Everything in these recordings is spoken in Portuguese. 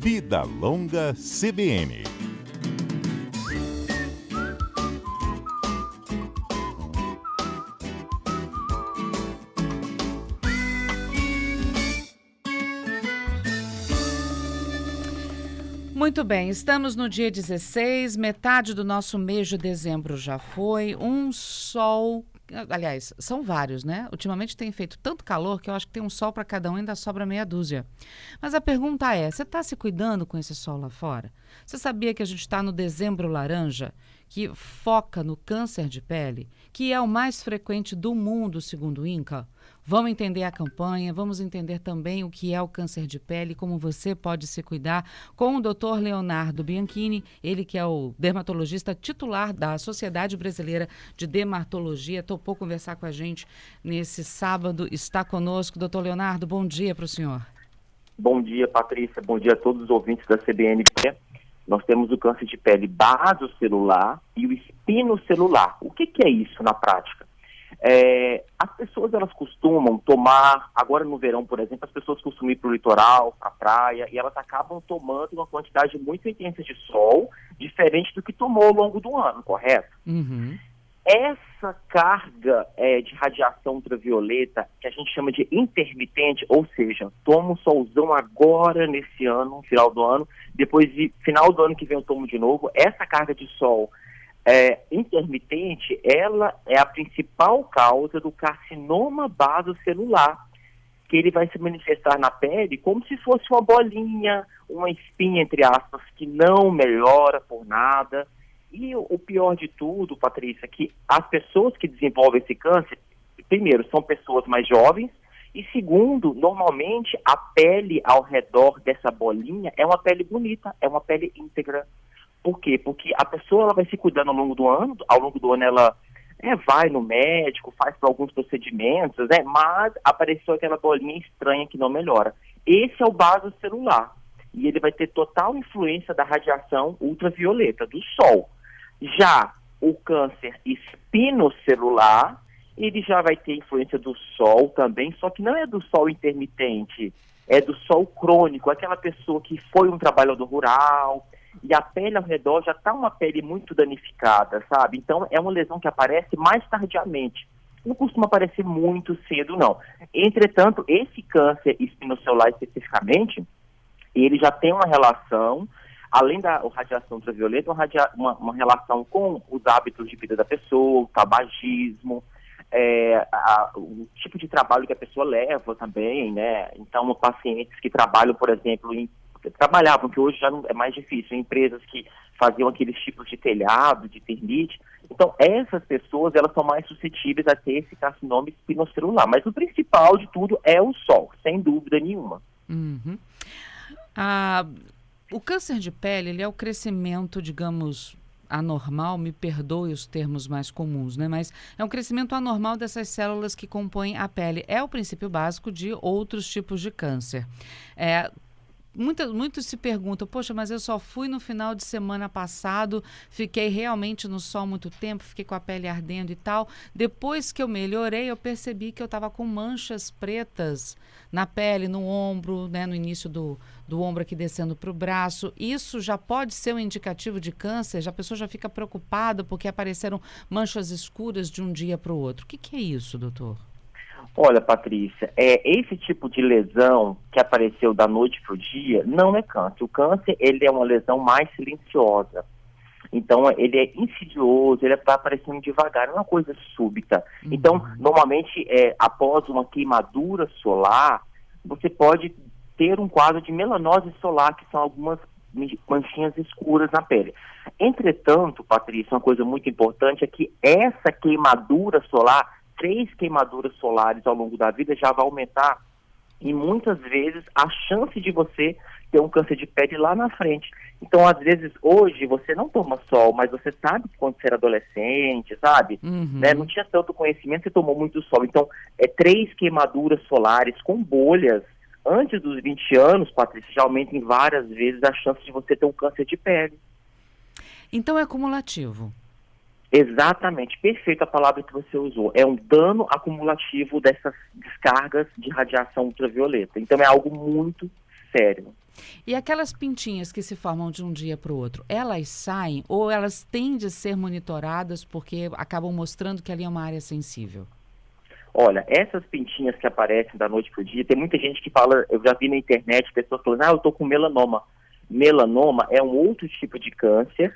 Vida Longa CBN. Muito bem, estamos no dia 16, metade do nosso mês de dezembro já foi, um sol, aliás, são vários, né? Ultimamente tem feito tanto calor que eu acho que tem um sol para cada um e ainda sobra meia dúzia. Mas a pergunta é, você está se cuidando com esse sol lá fora? Você sabia que a gente está no dezembro laranja, que foca no câncer de pele, que é o mais frequente do mundo, segundo o INCA? Vamos entender a campanha, vamos entender também o que é o câncer de pele, como você pode se cuidar com o Dr. Leonardo Bianchini, ele que é o dermatologista titular da Sociedade Brasileira de Dermatologia, topou conversar com a gente nesse sábado, está conosco. Dr. Leonardo, bom dia para o senhor. Bom dia, Patrícia, bom dia a todos os ouvintes da CBN. Nós temos o câncer de pele basocelular e o espinocelular. O que é isso na prática? As pessoas elas costumam tomar, agora no verão, por exemplo, as pessoas costumam ir para o litoral, para a praia, e elas acabam tomando uma quantidade muito intensa de sol, diferente do que tomou ao longo do ano, correto? Uhum. Essa carga de radiação ultravioleta, que a gente chama de intermitente, ou seja, toma um solzão agora nesse ano, no final do ano, depois de final do ano que vem eu tomo de novo, essa carga de sol intermitente, ela é a principal causa do carcinoma basocelular, que ele vai se manifestar na pele como se fosse uma bolinha, uma espinha, entre aspas, que não melhora por nada. E o pior de tudo, Patrícia, é que as pessoas que desenvolvem esse câncer, primeiro, são pessoas mais jovens, e segundo, normalmente a pele ao redor dessa bolinha é uma pele bonita, é uma pele íntegra. Por quê? Porque a pessoa ela vai se cuidando ao longo do ano ela vai no médico, faz alguns procedimentos, mas apareceu aquela bolinha estranha que não melhora. Esse é o basocelular, e ele vai ter total influência da radiação ultravioleta, do sol. Já o câncer espinocelular, ele já vai ter influência do sol também, só que não é do sol intermitente, é do sol crônico, aquela pessoa que foi um trabalhador rural, e a pele ao redor já está uma pele muito danificada, sabe? Então é uma lesão que aparece mais tardiamente. Não costuma aparecer muito cedo, não. Entretanto, esse câncer espinocelular especificamente, ele já tem uma relação, além da radiação ultravioleta, uma relação com os hábitos de vida da pessoa, o tabagismo, o tipo de trabalho que a pessoa leva também, né? Então, pacientes que trabalham, por exemplo, trabalhavam, que hoje já não é mais difícil, em empresas que faziam aqueles tipos de telhado, de termite. Então, essas pessoas, elas são mais suscetíveis a ter esse carcinoma espinocelular. Mas o principal de tudo é o sol, sem dúvida nenhuma. Uhum. O câncer de pele, ele é o crescimento, digamos, anormal, me perdoe os termos mais comuns, né? Mas é um crescimento anormal dessas células que compõem a pele. É o princípio básico de outros tipos de câncer. Muitos se perguntam, poxa, mas eu só fui no final de semana passado, fiquei realmente no sol muito tempo, fiquei com a pele ardendo e tal. Depois que eu melhorei, eu percebi que eu estava com manchas pretas na pele, no ombro, né, no início do ombro aqui descendo para o braço. Isso já pode ser um indicativo de câncer? A pessoa já fica preocupada porque apareceram manchas escuras de um dia para o outro. O que é isso, doutor? Olha, Patrícia, esse tipo de lesão que apareceu da noite para o dia não é câncer. O câncer, ele é uma lesão mais silenciosa. Então, ele é insidioso, ele vai aparecendo devagar, não é uma coisa súbita. Então, normalmente, após uma queimadura solar, você pode ter um quadro de melanose solar, que são algumas manchinhas escuras na pele. Entretanto, Patrícia, uma coisa muito importante é que essa queimadura solar, 3 queimaduras solares ao longo da vida já vai aumentar e muitas vezes a chance de você ter um câncer de pele lá na frente. Então, às vezes, hoje você não toma sol, mas você sabe que quando você era adolescente, sabe? Né? Não tinha tanto conhecimento, você tomou muito sol. Então, 3 queimaduras solares com bolhas antes dos 20 anos, Patrícia, já aumenta em várias vezes a chance de você ter um câncer de pele. Então, é cumulativo. Exatamente, perfeita a palavra que você usou. É um dano acumulativo dessas descargas de radiação ultravioleta. Então é algo muito sério. E aquelas pintinhas que se formam de um dia para o outro, elas saem ou elas têm de ser monitoradas porque acabam mostrando que ali é uma área sensível? Olha, essas pintinhas que aparecem da noite pro dia, tem muita gente que fala, eu já vi na internet, pessoas falando, eu tô com melanoma. Melanoma é um outro tipo de câncer.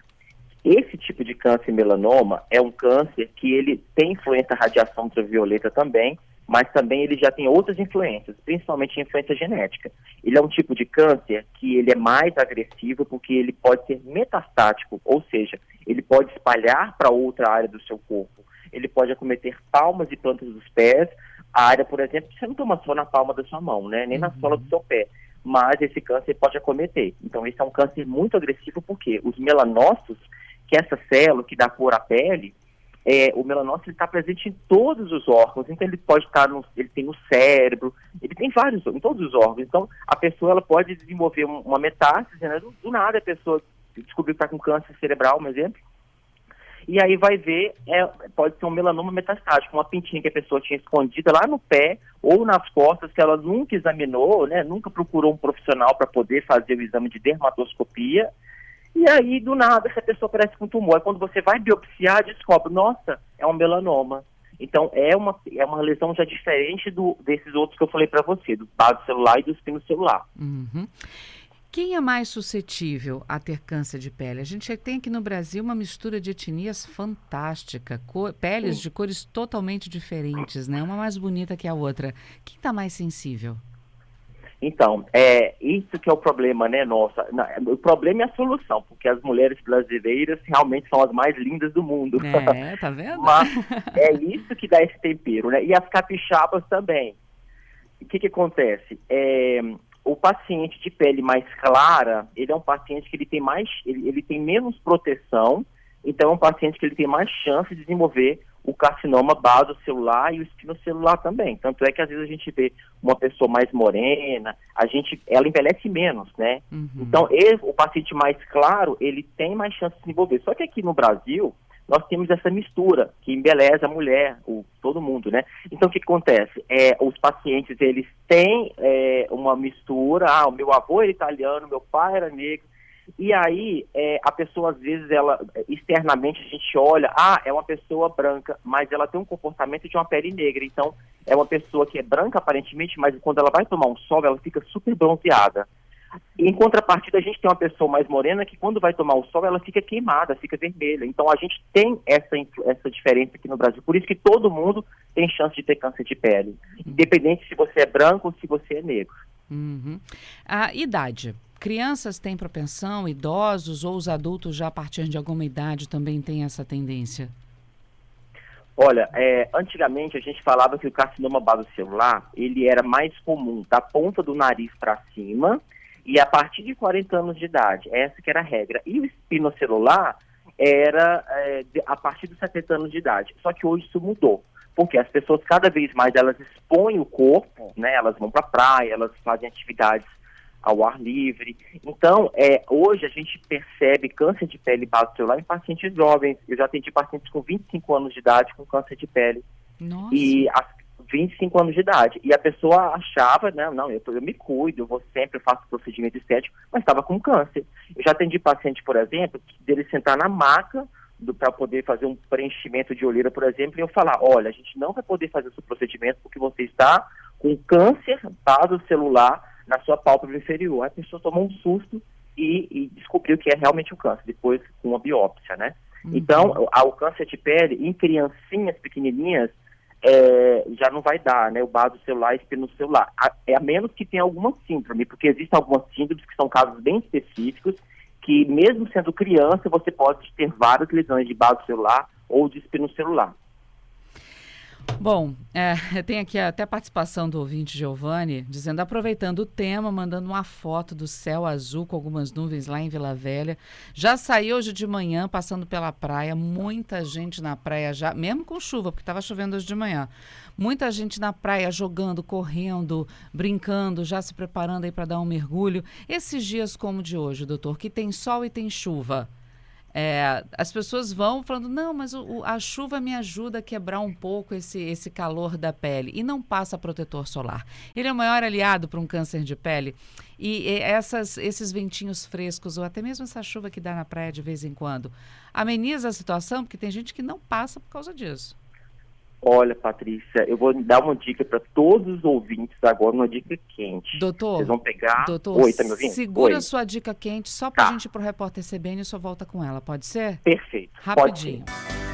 Esse tipo de câncer melanoma é um câncer que ele tem influência da radiação ultravioleta também, mas também ele já tem outras influências, principalmente influência genética. Ele é um tipo de câncer que ele é mais agressivo porque ele pode ser metastático, ou seja, ele pode espalhar para outra área do seu corpo. Ele pode acometer palmas e plantas dos pés, a área, por exemplo, você não toma só na palma da sua mão, né? Nem na sola do seu pé, mas esse câncer pode acometer. Então, esse é um câncer muito agressivo porque os melanócitos, que é essa célula que dá cor à pele, o melanócito está presente em todos os órgãos, então ele pode estar, ele tem no cérebro, ele tem vários, em todos os órgãos. Então, a pessoa ela pode desenvolver uma metástase, né? Do nada a pessoa descobriu que está com câncer cerebral, um exemplo, e aí vai ver, pode ser um melanoma metastático, uma pintinha que a pessoa tinha escondida lá no pé ou nas costas, que ela nunca examinou, né? Nunca procurou um profissional para poder fazer o exame de dermatoscopia. E aí, do nada, essa pessoa aparece com tumor. Aí, quando você vai biopsiar, descobre, nossa, é um melanoma. Então, é uma lesão já diferente desses outros que eu falei para você, do vaso celular e do espino celular. Uhum. Quem é mais suscetível a ter câncer de pele? A gente tem aqui no Brasil uma mistura de etnias fantástica, peles de cores totalmente diferentes, né? Uma mais bonita que a outra. Quem está mais sensível? Então, isso que é o problema, né, nossa. O problema é a solução, porque as mulheres brasileiras realmente são as mais lindas do mundo. Tá vendo? Mas é isso que dá esse tempero, né? E as capixabas também. O que acontece? O paciente de pele mais clara, ele é um paciente que ele tem menos proteção, então é um paciente que ele tem mais chance de desenvolver o carcinoma basocelular e o espinocelular também. Tanto é que às vezes a gente vê uma pessoa mais morena, ela envelhece menos, né? Uhum. Então, o paciente mais claro, ele tem mais chance de desenvolver. Só que aqui no Brasil, nós temos essa mistura que embeleza a mulher, todo mundo, né? Então, o que acontece? Os pacientes, eles têm uma mistura, o meu avô era italiano, meu pai era negro, e aí a pessoa, às vezes, externamente a gente olha, é uma pessoa branca, mas ela tem um comportamento de uma pele negra, então é uma pessoa que é branca aparentemente, mas quando ela vai tomar um sol, ela fica super bronzeada. Em contrapartida, a gente tem uma pessoa mais morena que quando vai tomar o sol, ela fica queimada, fica vermelha. Então, a gente tem essa diferença aqui no Brasil. Por isso que todo mundo tem chance de ter câncer de pele, independente se você é branco ou se você é negro. Uhum. A idade. Crianças têm propensão, idosos ou os adultos já a partir de alguma idade também têm essa tendência? Olha, antigamente a gente falava que o carcinoma basocelular, ele era mais comum da ponta do nariz para cima, e a partir de 40 anos de idade, essa que era a regra. E o espinocelular era a partir dos 70 anos de idade. Só que hoje isso mudou, porque as pessoas cada vez mais elas expõem o corpo, né? Elas vão para a praia, elas fazem atividades ao ar livre. Então, hoje a gente percebe câncer de pele basocelular em pacientes jovens. Eu já atendi pacientes com 25 anos de idade com câncer de pele. Nossa. E 25 anos de idade. E a pessoa achava, né, não, eu me cuido, eu faço procedimento estético, mas estava com câncer. Eu já atendi paciente, por exemplo, dele sentar na maca para poder fazer um preenchimento de olheira, por exemplo, e eu falar, olha, a gente não vai poder fazer esse procedimento porque você está com câncer basocelular na sua pálpebra inferior. A pessoa tomou um susto e descobriu que é realmente um câncer, depois com uma biópsia, né? Uhum. Então, o câncer de pele em criancinhas pequenininhas já não vai dar, né? O basocelular e espinocelular. A menos que tenha alguma síndrome, porque existem algumas síndromes que são casos bem específicos, que mesmo sendo criança, você pode ter várias lesões de basocelular ou de espinocelular. Bom, tem aqui até a participação do ouvinte Giovanni, dizendo, aproveitando o tema, mandando uma foto do céu azul com algumas nuvens lá em Vila Velha. Já saí hoje de manhã, passando pela praia, muita gente na praia já, mesmo com chuva, porque estava chovendo hoje de manhã. Muita gente na praia jogando, correndo, brincando, já se preparando aí para dar um mergulho. Esses dias como o de hoje, doutor, que tem sol e tem chuva, As pessoas vão falando, não, mas a chuva me ajuda a quebrar um pouco esse calor da pele e não passa protetor solar. Ele é o maior aliado para um câncer de pele e esses ventinhos frescos ou até mesmo essa chuva que dá na praia de vez em quando ameniza a situação, porque tem gente que não passa por causa disso. Olha, Patrícia, eu vou dar uma dica para todos os ouvintes agora, uma dica quente. Doutor, vocês vão pegar... doutor, Oi, tá me ouvindo? segura Oi. sua dica quente só para a Tá. gente ir pro repórter CBN e só volta com ela, pode ser? Perfeito. Rapidinho. Pode ser.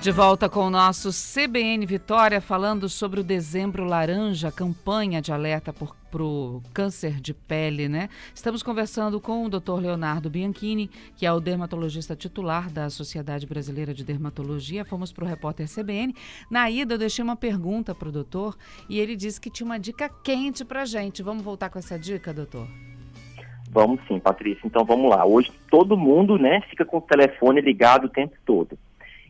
De volta com o nosso CBN Vitória, falando sobre o Dezembro Laranja, campanha de alerta para o câncer de pele, né? Estamos conversando com o Dr. Leonardo Bianchini, que é o dermatologista titular da Sociedade Brasileira de Dermatologia. Fomos para o repórter CBN. Na ida, eu deixei uma pergunta para o doutor e ele disse que tinha uma dica quente para a gente. Vamos voltar com essa dica, doutor? Vamos sim, Patrícia. Então vamos lá. Hoje todo mundo, né, fica com o telefone ligado o tempo todo.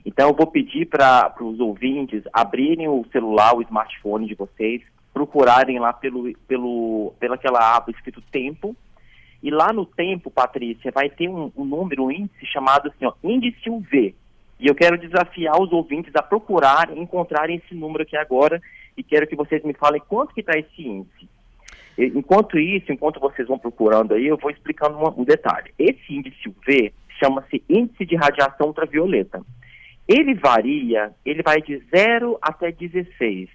Então eu vou pedir para os ouvintes abrirem o celular, o smartphone de vocês, procurarem lá pelaquela aba escrito tempo. E lá no tempo, Patrícia, vai ter um número, um índice chamado assim, índice UV. E eu quero desafiar os ouvintes a procurarem, encontrarem esse número aqui agora e quero que vocês me falem quanto que está esse índice. Enquanto vocês vão procurando aí, eu vou explicando um detalhe. Esse índice UV chama-se índice de radiação ultravioleta. Ele varia, ele vai de 0 até 16.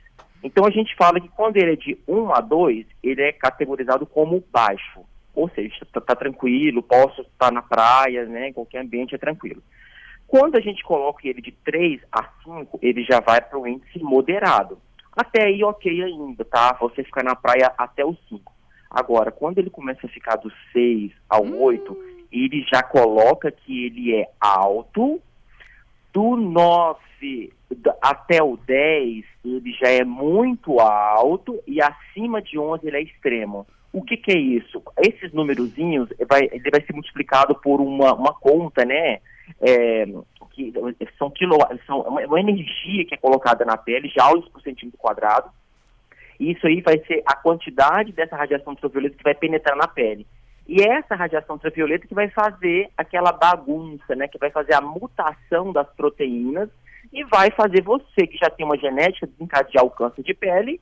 Então a gente fala que quando ele é de 1 a 2, ele é categorizado como baixo. Ou seja, está tranquilo, posso estar na praia, né, em qualquer ambiente é tranquilo. Quando a gente coloca ele de 3 a 5, ele já vai para o índice moderado. Até aí ok ainda, tá? Você ficar na praia até o 5. Agora, quando ele começa a ficar do 6 ao 8, ele já coloca que ele é alto. Do 9 até o 10, ele já é muito alto e acima de 11 ele é extremo. O que é isso? Esses numerozinhos, ele vai ser multiplicado por uma conta, né? Que são uma energia que é colocada na pele, joules por centímetro quadrado. E isso aí vai ser a quantidade dessa radiação ultravioleta que vai penetrar na pele. E é essa radiação ultravioleta que vai fazer aquela bagunça, né? Que vai fazer a mutação das proteínas e vai fazer você que já tem uma genética desencadear o câncer de pele,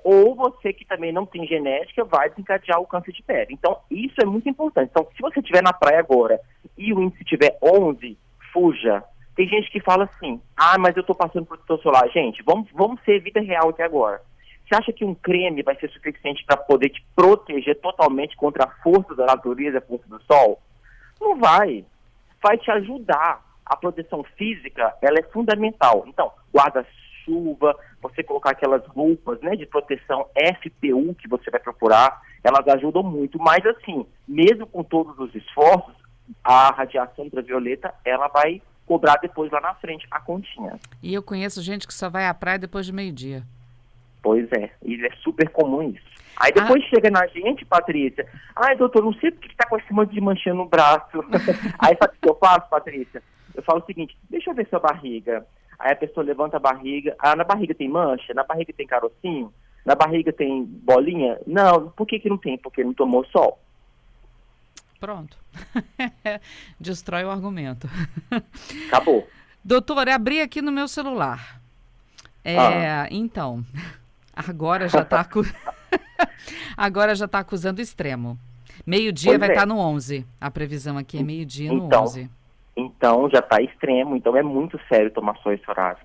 ou você que também não tem genética vai desencadear o câncer de pele. Então, isso é muito importante. Então, se você estiver na praia agora e o índice tiver 11, fuja. Tem gente que fala assim, mas eu estou passando protetor solar. Gente, vamos ser vida real aqui agora. Você acha que um creme vai ser suficiente para poder te proteger totalmente contra a força da natureza, a força do sol? Não vai. Vai te ajudar. A proteção física, ela é fundamental. Então, guarda-chuva, você colocar aquelas roupas, né, de proteção FPU que você vai procurar, elas ajudam muito. Mas, assim, mesmo com todos os esforços, a radiação ultravioleta, ela vai cobrar depois lá na frente a continha. E eu conheço gente que só vai à praia depois de meio-dia. Pois é, e é super comum isso. Aí depois chega na gente, Patrícia, doutor, não sei porque que tá com esse monte de manchinha no braço. Aí sabe o que eu faço, Patrícia? Eu falo o seguinte, deixa eu ver sua barriga. Aí a pessoa levanta a barriga, na barriga tem mancha? Na barriga tem carocinho? Na barriga tem bolinha? Não, por que não tem? Porque não tomou sol. Pronto. Destrói o argumento. Acabou. Doutor, abri aqui no meu celular. Então, agora já está acusando extremo. Meio-dia vai estar no 11. A previsão aqui é meio-dia no 11. Então, já está extremo. Então, é muito sério tomar só esse horário.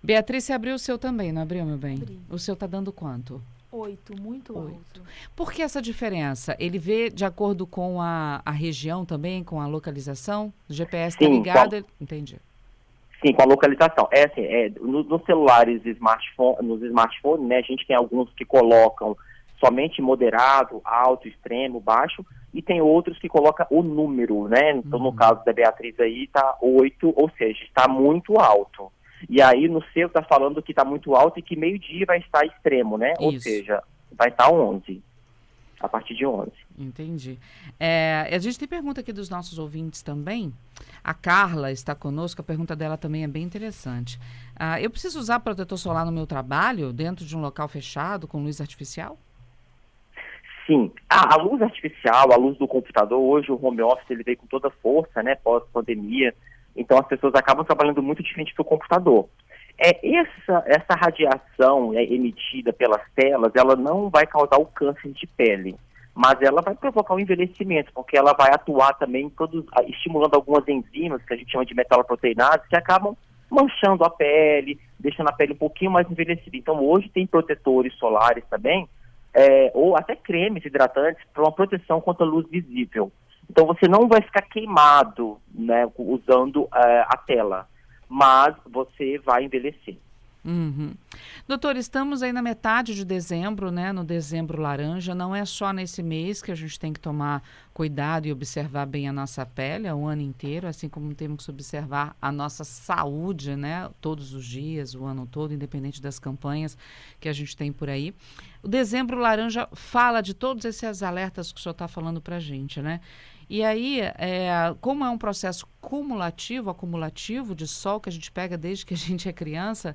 Beatriz, você abriu o seu também, não abriu, meu bem? Abri. O seu está dando quanto? 8, muito 8. alto. Por que essa diferença? Ele vê de acordo com a região também, com a localização? O GPS está ligado? Entendi. Sim, com a localização. Nos celulares, nos smartphones, né, a gente tem alguns que colocam somente moderado, alto, extremo, baixo, e tem outros que colocam o número, né? Então, no caso da Beatriz aí, está 8, ou seja, está muito alto. E aí, no seu, está falando que está muito alto e que meio-dia vai estar extremo, né? Isso. Ou seja, vai estar 11, a partir de 11. Entendi. A gente tem pergunta aqui dos nossos ouvintes também. A Carla está conosco, a pergunta dela também é bem interessante. Eu preciso usar protetor solar no meu trabalho, dentro de um local fechado, com luz artificial? Sim, a luz artificial, a luz do computador, hoje o home office ele veio com toda força, né, pós-pandemia, então as pessoas acabam trabalhando muito de frente para o computador. Essa radiação emitida pelas telas, ela não vai causar o câncer de pele, mas ela vai provocar o envelhecimento, porque ela vai atuar também estimulando algumas enzimas, que a gente chama de metaloproteinases, que acabam manchando a pele, deixando a pele um pouquinho mais envelhecida. Então hoje tem protetores solares também, ou até cremes hidratantes para uma proteção contra a luz visível. Então você não vai ficar queimado, né, usando a tela, mas você vai envelhecer. Uhum. Doutor, estamos aí na metade de dezembro, né? No dezembro laranja. Não é só nesse mês que a gente tem que tomar cuidado e observar bem a nossa pele, o ano inteiro, assim como temos que observar a nossa saúde, né? Todos os dias, o ano todo, independente das campanhas que a gente tem por aí. O dezembro laranja fala de todos esses alertas que o senhor está falando para a gente, né? E aí, como é um processo acumulativo de sol que a gente pega desde que a gente é criança,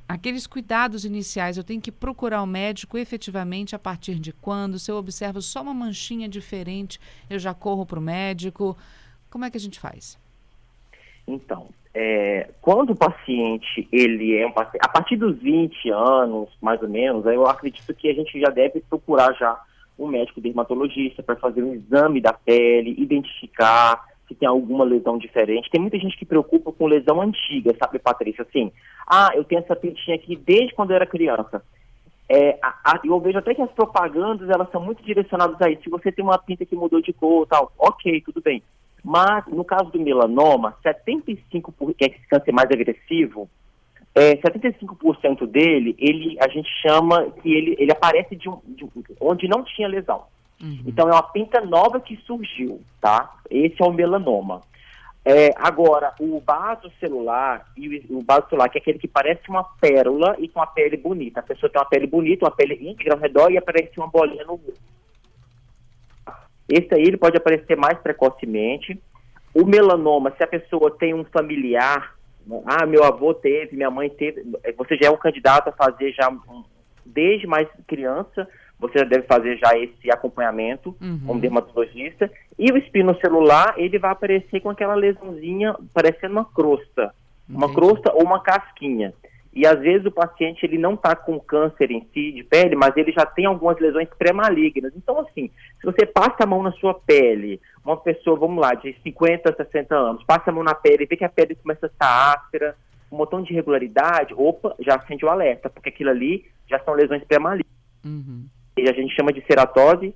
aqueles cuidados iniciais, eu tenho que procurar o médico efetivamente a partir de quando? Se eu observo só uma manchinha diferente, eu já corro para o médico. Como é que a gente faz? Então, quando o paciente, ele é um paciente, a partir dos 20 anos, mais ou menos, eu acredito que a gente já deve procurar já um médico dermatologista para fazer um exame da pele, identificar se tem alguma lesão diferente. Tem muita gente que preocupa com lesão antiga, sabe, Patrícia? Assim, eu tenho essa pintinha aqui desde quando eu era criança. Eu vejo até que as propagandas, elas são muito direcionadas a isso. Se você tem uma pinta que mudou de cor, tal, ok, tudo bem. Mas, no caso do melanoma, 75%, que é esse câncer mais agressivo, 75% dele, a gente chama que ele aparece de onde não tinha lesão. Uhum. Então é uma pinta nova que surgiu, tá? Esse é o melanoma. Agora, o vaso celular, que é aquele que parece uma pérola e com a pele bonita. A pessoa tem uma pele bonita, uma pele íntegra ao redor e aparece uma bolinha no rosto. Esse aí ele pode aparecer mais precocemente. O melanoma, se a pessoa tem um familiar, meu avô teve, minha mãe teve, você já é um candidato a fazer já, desde mais criança, você já deve fazer já esse acompanhamento como dermatologista. E o espinocelular, ele vai aparecer com aquela lesãozinha, parecendo uma crosta. Uma crosta ou uma casquinha. E às vezes o paciente, ele não está com câncer em si de pele, mas ele já tem algumas lesões pré-malignas. Então, assim, se você passa a mão na sua pele, uma pessoa, vamos lá, de 50 a 60 anos, passa a mão na pele e vê que a pele começa a estar áspera, um montão de irregularidade, já acende o alerta, porque aquilo ali já são lesões pré-malignas. E a gente chama de ceratose.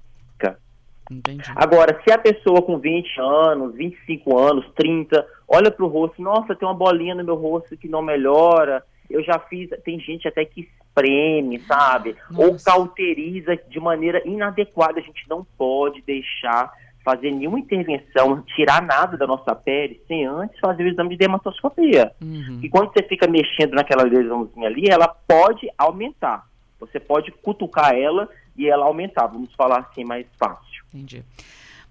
Entendi. Agora, se a pessoa com 20 anos, 25 anos, 30, olha para o rosto, nossa, tem uma bolinha no meu rosto que não melhora, eu já fiz, tem gente até que espreme, sabe? Nossa. Ou cauteriza de maneira inadequada. A gente não pode deixar fazer nenhuma intervenção, tirar nada da nossa pele sem antes fazer o exame de dermatoscopia. E quando você fica mexendo naquela lesãozinha ali, ela pode aumentar. Você pode cutucar ela e ela aumentar, vamos falar assim mais fácil. Entendi.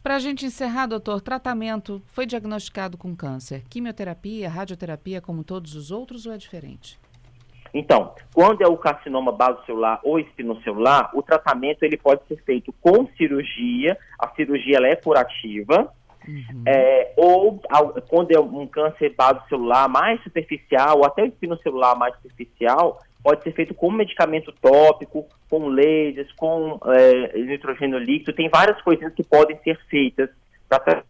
Para a gente encerrar, doutor, tratamento, foi diagnosticado com câncer, quimioterapia, radioterapia, como todos os outros, ou é diferente? Então, quando é o carcinoma basocelular ou espinocelular, o tratamento ele pode ser feito com cirurgia, a cirurgia ela é curativa, ou quando é um câncer basocelular mais superficial, ou até o espinocelular mais superficial, pode ser feito com medicamento tópico, com lasers, com nitrogênio líquido. Tem várias coisinhas que podem ser feitas para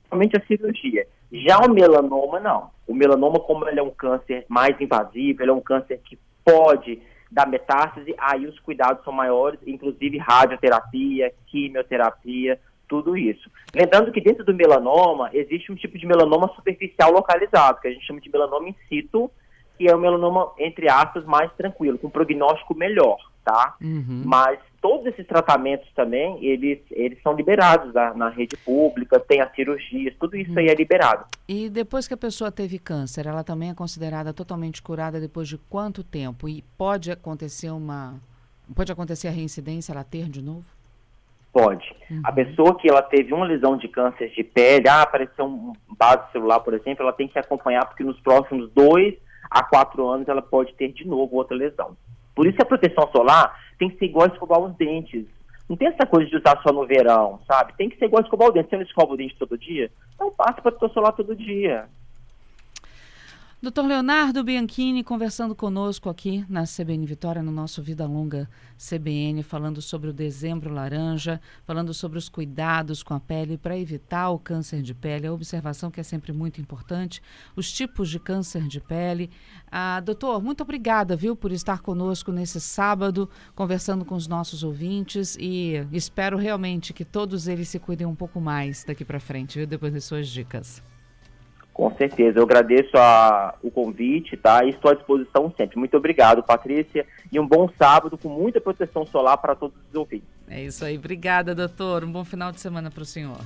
somente a cirurgia. Já o melanoma, não. O melanoma, como ele é um câncer mais invasivo, ele é um câncer que pode dar metástase, aí os cuidados são maiores, inclusive radioterapia, quimioterapia, tudo isso. Lembrando que dentro do melanoma, existe um tipo de melanoma superficial localizado, que a gente chama de melanoma in situ, que é um melanoma, entre aspas, mais tranquilo, com prognóstico melhor, tá? Mas todos esses tratamentos também, eles são liberados na rede pública, tem as cirurgias, tudo isso aí é liberado. E depois que a pessoa teve câncer, ela também é considerada totalmente curada depois de quanto tempo? E pode acontecer a reincidência, ela ter de novo? Pode. A pessoa que ela teve uma lesão de câncer de pele, apareceu um vaso celular, por exemplo, ela tem que acompanhar, porque nos próximos 2 a 4 anos ela pode ter de novo outra lesão. Por isso a proteção solar tem que ser igual a escovar os dentes. Não tem essa coisa de usar só no verão, sabe? Tem que ser igual escovar o dente. Você não escova o dente todo dia? Então passa protetor solar todo dia. Dr. Leonardo Bianchini conversando conosco aqui na CBN Vitória, no nosso Vida Longa CBN, falando sobre o Dezembro Laranja, falando sobre os cuidados com a pele para evitar o câncer de pele, a observação que é sempre muito importante, os tipos de câncer de pele. Doutor, muito obrigada, viu, por estar conosco nesse sábado, conversando com os nossos ouvintes, e espero realmente que todos eles se cuidem um pouco mais daqui para frente, viu, depois das suas dicas. Com certeza, eu agradeço o convite, tá? E estou à disposição sempre. Muito obrigado, Patrícia, e um bom sábado com muita proteção solar para todos os ouvintes. É isso aí, obrigada, doutor. Um bom final de semana para o senhor.